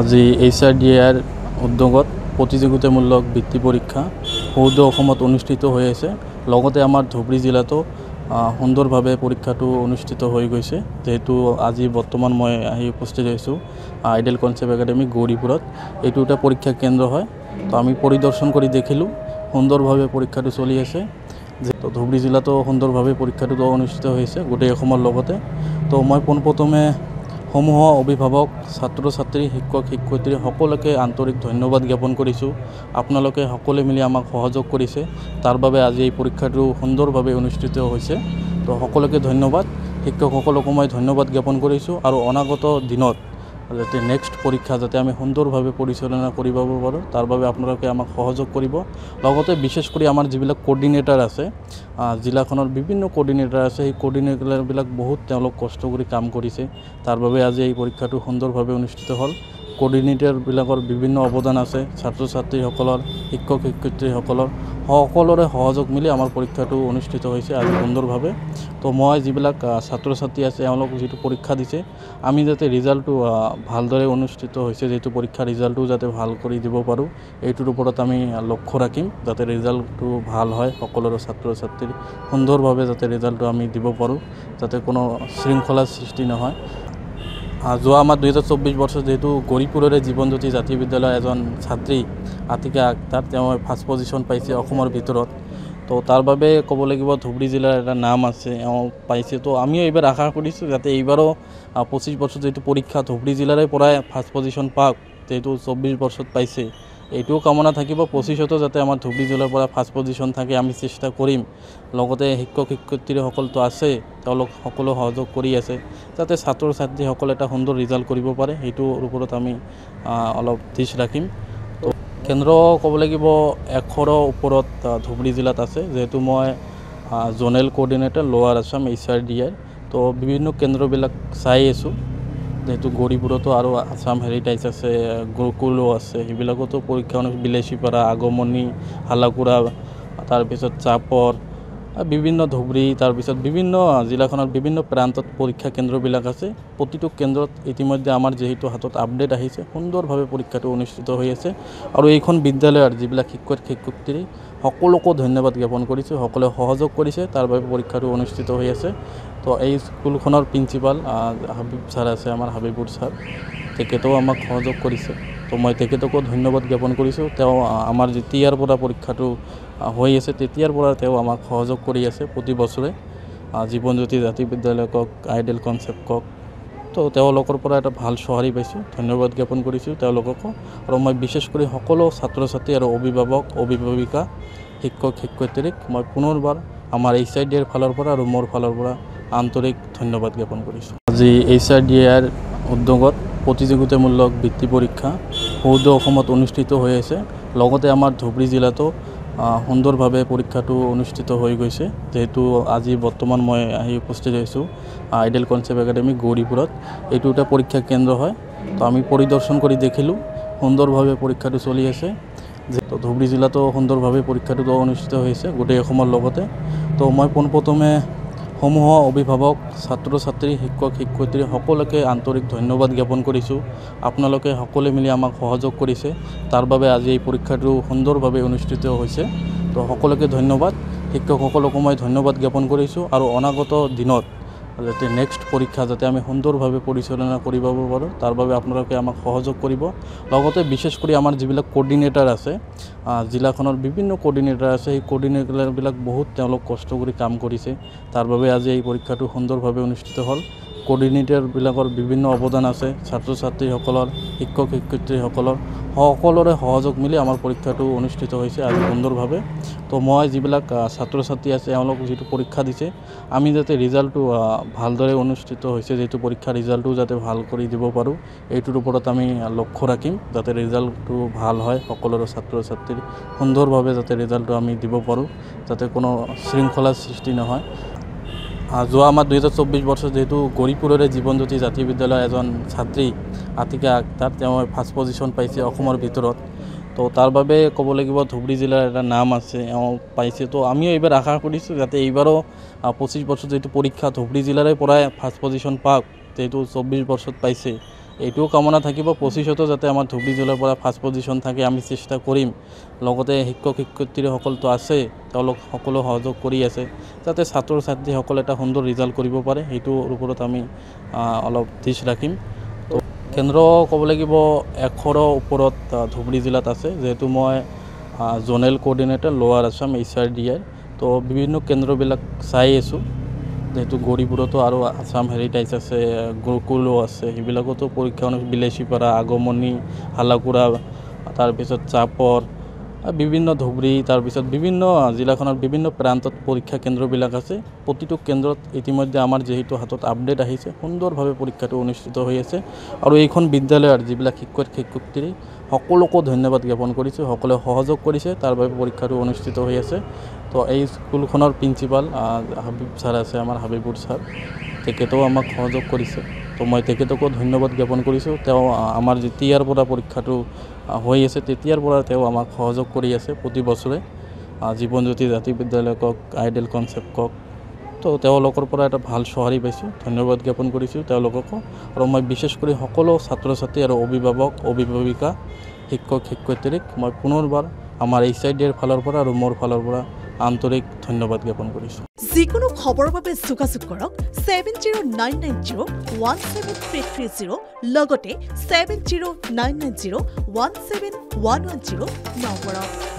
আজি HRDAৰ উদ্যোগত প্ৰতিযোগিতামূলক বৃত্তি পৰীক্ষা সৌদ অসমত অনুষ্ঠিত হৈ আছে। লগতে আমাৰ ধুবুৰী জিলাতো সুন্দৰভাৱে পৰীক্ষাটো অনুষ্ঠিত হৈ গৈছে। যেহেতু আজি বৰ্তমান মই আহি উপস্থিত হৈছোঁ আইডিয়েল কনচেপ্ট একাডেমি গৌৰীপুৰত। এইটো এটা পৰীক্ষা কেন্দ্ৰ হয়। তো আমি পৰিদৰ্শন কৰি দেখিলোঁ সুন্দৰভাৱে পৰীক্ষাটো চলি আছে। তো ধুবুৰী জিলাতো সুন্দৰভাৱে পৰীক্ষাটো অনুষ্ঠিত হৈছে গোটেই অসমৰ লগতে। তো মই পোনপ্ৰথমে সমূহ অভিভাৱক, ছাত্ৰ ছাত্ৰী, শিক্ষক শিক্ষয়িত্ৰী সকলোকে আন্তৰিক ধন্যবাদ জ্ঞাপন কৰিছোঁ। আপোনালোকে সকলোৱে মিলি আমাক সহযোগ কৰিছে, তাৰ বাবে আজি এই পৰীক্ষাটো সুন্দৰভাৱে অনুষ্ঠিত হৈছে। তো সকলোকে ধন্যবাদ। শিক্ষকসকলকো মই ধন্যবাদ জ্ঞাপন কৰিছোঁ আৰু অনাগত দিনত যাতে নেক্সট পৰীক্ষা যাতে আমি সুন্দৰভাৱে পৰিচালনা কৰিব পাৰোঁ, তাৰ বাবে আপোনালোকে আমাক সহযোগ কৰিব। লগতে বিশেষ কৰি আমাৰ যিবিলাক কোঅৰ্ডিনেটৰ আছে, জিলাখনৰ বিভিন্ন কোঅৰ্ডিনেটৰ আছে, সেই কোঅৰ্ডিনেটৰবিলাক বহুত তেওঁলোক কষ্ট কৰি কাম কৰিছে। তাৰ বাবে আজি এই পৰীক্ষাটো সুন্দৰভাৱে অনুষ্ঠিত হ'ল। কোঅৰ্ডিনেটৰবিলাকৰ বিভিন্ন অৱদান আছে, ছাত্ৰ ছাত্ৰীসকলৰ, শিক্ষক শিক্ষয়িত্ৰীসকলৰ সকলোৰে সহযোগ মিলি আমাৰ পৰীক্ষাটো অনুষ্ঠিত হৈছে আজি সুন্দৰভাৱে। তো মই যিবিলাক ছাত্ৰ ছাত্ৰী আছে তেওঁলোক যিটো পৰীক্ষা দিছে, আমি যাতে ৰিজাল্টটো ভালদৰে অনুষ্ঠিত হৈছে, যিহেতু পৰীক্ষাৰ ৰিজাল্টটো যাতে ভাল কৰি দিব পাৰোঁ, এইটোৰ ওপৰত আমি লক্ষ্য ৰাখিম যাতে ৰিজাল্টটো ভাল হয়। সকলোৰে ছাত্ৰ ছাত্ৰীৰ সুন্দৰভাৱে যাতে ৰিজাল্টটো আমি দিব পাৰোঁ, যাতে কোনো শৃংখলাৰ সৃষ্টি নহয়। যোৱা আমাৰ 2024 বৰ্ষত যিহেতু গৌৰীপুৰৰে জীৱনজ্যোতি জাতীয় বিদ্যালয়ৰ এজন ছাত্ৰী আতিকা আক্তাৰ, তেওঁ ফাৰ্ষ্ট পজিশ্যন পাইছে অসমৰ ভিতৰত। তো তাৰ বাবে ক'ব লাগিব ধুবুৰী জিলাৰ এটা নাম আছে, তেওঁ পাইছে। তো আমিও এইবাৰ আশা কৰিছোঁ যাতে এইবাৰো 25 বৰ্ষত যিটো পৰীক্ষা ধুবুৰী জিলাৰে পৰাই ফাৰ্ষ্ট পজিশ্যন পাওক, যিহেতু 24 বৰ্ষত পাইছে। এইটোও কামনা থাকিব 25তো যাতে আমাৰ ধুবুৰী জিলাৰ পৰা ফাৰ্ষ্ট পজিশ্যন থাকে, আমি চেষ্টা কৰিম। লগতে শিক্ষক শিক্ষয়িত্ৰীসকলতো আছে, তেওঁলোক সকলো সহযোগ কৰি আছে যাতে ছাত্ৰ ছাত্ৰীসকলে এটা সুন্দৰ ৰিজাল্ট কৰিব পাৰে, সেইটোৰ ওপৰত আমি অলপ দৃষ্টি ৰাখিম। তো কেন্দ্ৰ ক'ব লাগিব 100ৰ ওপৰত ধুবুৰী জিলাত আছে। যিহেতু মই জ'নেল কোঅৰ্ডিনেটৰ লৱাৰ আছাম HRDAৰ, তো বিভিন্ন কেন্দ্ৰবিলাক চাই আছোঁ। যিহেতু গৌৰীপুৰতো আৰু আছাম হেৰিটেজ আছে, গুৰুকুলো আছে, সেইবিলাকতো পৰীক্ষা বিলাসীপাৰা, আগমনী, হালাকুৰা, তাৰপিছত চাপৰ, বিভিন্ন ধুবুৰী, তাৰপিছত বিভিন্ন জিলাখনৰ বিভিন্ন প্ৰান্তত পৰীক্ষা কেন্দ্ৰবিলাক আছে। প্ৰতিটো কেন্দ্ৰত ইতিমধ্যে আমাৰ যিহেতু হাতত আপডেট আহিছে, সুন্দৰভাৱে পৰীক্ষাটো অনুষ্ঠিত হৈ আছে। আৰু এইখন বিদ্যালয়ৰ যিবিলাক শিক্ষক শিক্ষয়িত্ৰী সকলোকো ধন্যবাদ জ্ঞাপন কৰিছোঁ, সকলোৱে সহযোগ কৰিছে, তাৰ বাবে পৰীক্ষাটো অনুষ্ঠিত হৈ আছে। তো এই স্কুলখনৰ প্ৰিন্সিপাল হাবিব ছাৰ আছে, আমাৰ হাবিবুৰ ছাৰ, তেখেতেও আমাক সহযোগ কৰিছে। তো মই তেখেতকো ধন্যবাদ জ্ঞাপন কৰিছোঁ। তেওঁ আমাৰ যেতিয়াৰ পৰা পৰীক্ষাটো হৈ আছে তেতিয়াৰ পৰা তেওঁ আমাক সহযোগ কৰি আছে প্ৰতি বছৰে। জীৱনজ্যোতি জাতীয় বিদ্যালয় কওক, আইডিয়েল কনচেপ্ট কওক, তো তেওঁলোকৰ পৰা এটা ভাল সঁহাৰি পাইছোঁ, ধন্যবাদ জ্ঞাপন কৰিছোঁ তেওঁলোককো। আৰু মই বিশেষ কৰি সকলো ছাত্ৰ ছাত্ৰী আৰু অভিভাৱক অভিভাৱিকা, শিক্ষক শিক্ষয়িত্ৰীক মই পুনৰবাৰ আমাৰ HRDAৰ ফালৰ পৰা আৰু মোৰ ফালৰ পৰা আন্তৰিক ধন্যবাদ জ্ঞাপন কৰিছোঁ। আজি HRDAৰ উদ্যোগত প্ৰতিযোগিতামূলক বৃত্তি পৰীক্ষা সৌদ অসমত অনুষ্ঠিত হৈ আছে। লগতে আমাৰ ধুবুৰী জিলাতো সুন্দৰভাৱে পৰীক্ষাটো অনুষ্ঠিত হৈ গৈছে। যেহেতু আজি বৰ্তমান মই আহি উপস্থিত হৈছোঁ আইডিয়েল কনচেপ্ট একাডেমি গৌৰীপুৰত। এইটো এটা পৰীক্ষা কেন্দ্ৰ হয়। তো আমি পৰিদৰ্শন কৰি দেখিলোঁ সুন্দৰভাৱে পৰীক্ষাটো চলি আছে। তো ধুবুৰী জিলাতো সুন্দৰভাৱে পৰীক্ষাটো অনুষ্ঠিত হৈছে গোটেই অসমৰ লগতে। তো মই পোনপ্ৰথমে সমূহ অভিভাৱক, ছাত্ৰ ছাত্ৰী, শিক্ষক শিক্ষয়িত্ৰী সকলোকে আন্তৰিক ধন্যবাদ জ্ঞাপন কৰিছোঁ। আপোনালোকে সকলোৱে মিলি আমাক সহযোগ কৰিছে, তাৰ বাবে আজি এই পৰীক্ষাটো সুন্দৰভাৱে অনুষ্ঠিত হৈছে। তো সকলোকে ধন্যবাদ। শিক্ষকসকলকো মই ধন্যবাদ জ্ঞাপন কৰিছোঁ আৰু অনাগত দিনত যাতে নেক্সট পৰীক্ষা যাতে আমি সুন্দৰভাৱে পৰিচালনা কৰিব পাৰোঁ, তাৰ বাবে আপোনালোকে আমাক সহযোগ কৰিব। লগতে বিশেষ কৰি আমাৰ যিবিলাক কোঅৰ্ডিনেটৰ আছে, জিলাখনৰ বিভিন্ন কোঅৰ্ডিনেটৰ আছে, সেই কোঅৰ্ডিনেটৰবিলাক বহুত তেওঁলোক কষ্ট কৰি কাম কৰিছে। তাৰ বাবে আজি এই পৰীক্ষাটো সুন্দৰভাৱে অনুষ্ঠিত হ'ল। কোঅৰ্ডিনেটৰবিলাকৰ বিভিন্ন অৱদান আছে, ছাত্ৰ ছাত্ৰীসকলৰ, শিক্ষক শিক্ষয়িত্ৰীসকলৰ সকলোৰে সহযোগ মিলি আমাৰ পৰীক্ষাটো অনুষ্ঠিত হৈছে আজি সুন্দৰভাৱে। তো মই যিবিলাক ছাত্ৰ ছাত্ৰী আছে তেওঁলোক যিটো পৰীক্ষা দিছে, আমি যাতে ৰিজাল্টটো ভালদৰে অনুষ্ঠিত হৈছে, যিহেতু পৰীক্ষাৰ ৰিজাল্টটো যাতে ভাল কৰি দিব পাৰোঁ, এইটোৰ ওপৰত আমি লক্ষ্য ৰাখিম যাতে ৰিজাল্টটো ভাল হয়। সকলোৰে ছাত্ৰ ছাত্ৰীৰ সুন্দৰভাৱে যাতে ৰিজাল্টটো আমি দিব পাৰোঁ, যাতে কোনো শৃংখলাৰ সৃষ্টি নহয়। যোৱা আমাৰ 2024 বৰ্ষত যিহেতু গৌৰীপুৰৰে জীৱনজ্যোতি জাতীয় বিদ্যালয়ৰ এজন ছাত্ৰী আতিকা আক্তাৰ, তেওঁ ফাৰ্ষ্ট পজিশ্যন পাইছে অসমৰ ভিতৰত। তো তাৰ বাবে ক'ব লাগিব ধুবুৰী জিলাৰ এটা নাম আছে, তেওঁ পাইছে। তো আমিও এইবাৰ আশা কৰিছোঁ যাতে এইবাৰো 25 বৰ্ষত যিটো পৰীক্ষা ধুবুৰী জিলাৰে পৰাই ফাৰ্ষ্ট পজিশ্যন পাওক, যিহেতু 24 বৰ্ষত পাইছে। এইটোও কামনা থাকিব 25তো যাতে আমাৰ ধুবুৰী জিলাৰ পৰা ফাৰ্ষ্ট পজিশ্যন থাকে আমি চেষ্টা কৰিম লগতে শিক্ষক শিক্ষয়িত্ৰীসকলতো আছে তেওঁলোক সকলো সহযোগ কৰি আছে যাতে ছাত্ৰ ছাত্ৰীসকলে এটা সুন্দৰ ৰিজাল্ট কৰিব পাৰে সেইটোৰ ওপৰত আমি অলপ দৃষ্টি ৰাখিম তো কেন্দ্ৰ ক'ব লাগিব 100ৰ ওপৰত ধুবুৰী জিলাত আছে যেহেতু মই জোনেল কোঅৰ্ডিনেটৰ লোৱাৰ আছাম HRDৰ তো বিভিন্ন কেন্দ্ৰবিলাক চাই আছোঁ যেহেতু গৌৰীপুৰতো আৰু আছাম হেৰিটেজ আছে গুৰুকুলো আছে সেইবিলাকতো পৰীক্ষা বিলাসীপাৰা আগমনী হালাকুৰা তাৰপিছত চাপৰ বিভিন্ন ধুবুৰী তাৰপিছত বিভিন্ন জিলাখনৰ বিভিন্ন প্ৰান্তত পৰীক্ষা কেন্দ্ৰবিলাক আছে প্ৰতিটো কেন্দ্ৰত ইতিমধ্যে আমাৰ যেহেতু হাতত আপডেট আহিছে সুন্দৰভাৱে পৰীক্ষাটো অনুষ্ঠিত হৈ আছে আৰু এইখন বিদ্যালয়ৰ যিবিলাক শিক্ষক শিক্ষয়িত্ৰী সকলোকো ধন্যবাদ জ্ঞাপন কৰিছোঁ সকলোৱে সহযোগ কৰিছে তাৰ বাবে পৰীক্ষাটো অনুষ্ঠিত হৈ আছে তো এই স্কুলখনৰ প্ৰিন্সিপাল হাবিব ছাৰ আছে আমাৰ হাবিবুৰ ছাৰ তেখেতেও আমাক সহযোগ কৰিছে তো মই তেখেতকো ধন্যবাদ জ্ঞাপন কৰিছোঁ তেওঁ আমাৰ যেতিয়াৰ পৰা পৰীক্ষাটো হৈ আছে তেতিয়াৰ পৰা তেওঁ আমাক সহযোগ কৰি আছে প্ৰতি বছৰে জীৱনজ্যোতি জাতীয় বিদ্যালয় কওক আইডিয়েল কনচেপ্ট কওক তো তেওঁলোকৰ পৰা এটা ভাল সঁহাৰি পাইছোঁ ধন্যবাদ জ্ঞাপন কৰিছোঁ তেওঁলোককো আৰু মই বিশেষ কৰি সকলো ছাত্ৰ ছাত্ৰী আৰু অভিভাৱক অভিভাৱিকা শিক্ষক শিক্ষয়িত্ৰীক মই পুনৰবাৰ আমাৰ HRDৰ ফালৰ পৰা আৰু মোৰ ফালৰ পৰা আন্তৰিক ধন্যবাদ জ্ঞাপন কৰিছোঁ যিকোনো খবৰৰ বাবে যোগাযোগ কৰক 7099017330 লগতে 7099017110 নম্বৰত